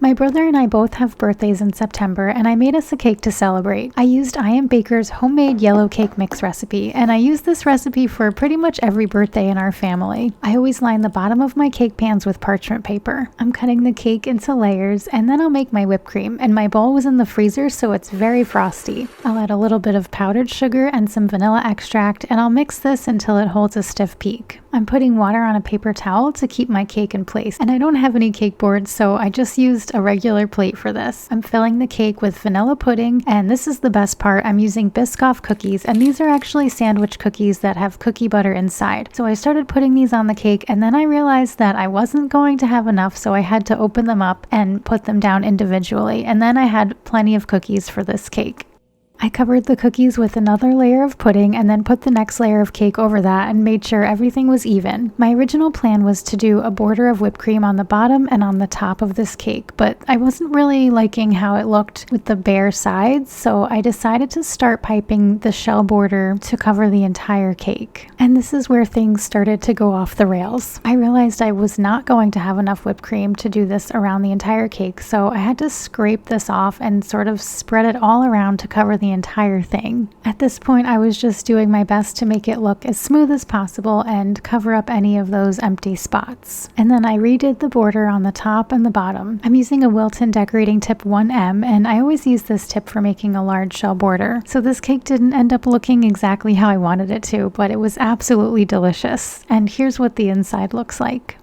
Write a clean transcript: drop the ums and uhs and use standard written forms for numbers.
My brother and I both have birthdays in September, and I made us a cake to celebrate. I used I Am Baker's homemade yellow cake mix recipe, and I use this recipe for pretty much every birthday in our family. I always line the bottom of my cake pans with parchment paper. I'm cutting the cake into layers, and then I'll make my whipped cream, and my bowl was in the freezer, so it's very frosty. I'll add a little bit of powdered sugar and some vanilla extract, and I'll mix this until it holds a stiff peak. I'm putting water on a paper towel to keep my cake in place, and I don't have any cake boards, so I just used a regular plate for this. I'm filling the cake with vanilla pudding, and this is the best part. I'm using Biscoff cookies, and these are actually sandwich cookies that have cookie butter inside. So I started putting these on the cake, and then I realized that I wasn't going to have enough, so I had to open them up and put them down individually, and then I had plenty of cookies for this cake. I covered the cookies with another layer of pudding and then put the next layer of cake over that and made sure everything was even. My original plan was to do a border of whipped cream on the bottom and on the top of this cake, but I wasn't really liking how it looked with the bare sides, so I decided to start piping the shell border to cover the entire cake. And this is where things started to go off the rails. I realized I was not going to have enough whipped cream to do this around the entire cake, so I had to scrape this off and sort of spread it all around to cover the entire thing. At this point, I was just doing my best to make it look as smooth as possible and cover up any of those empty spots. And then I redid the border on the top and the bottom. I'm using a Wilton decorating tip 1M, and I always use this tip for making a large shell border. So this cake didn't end up looking exactly how I wanted it to, but it was absolutely delicious. And here's what the inside looks like.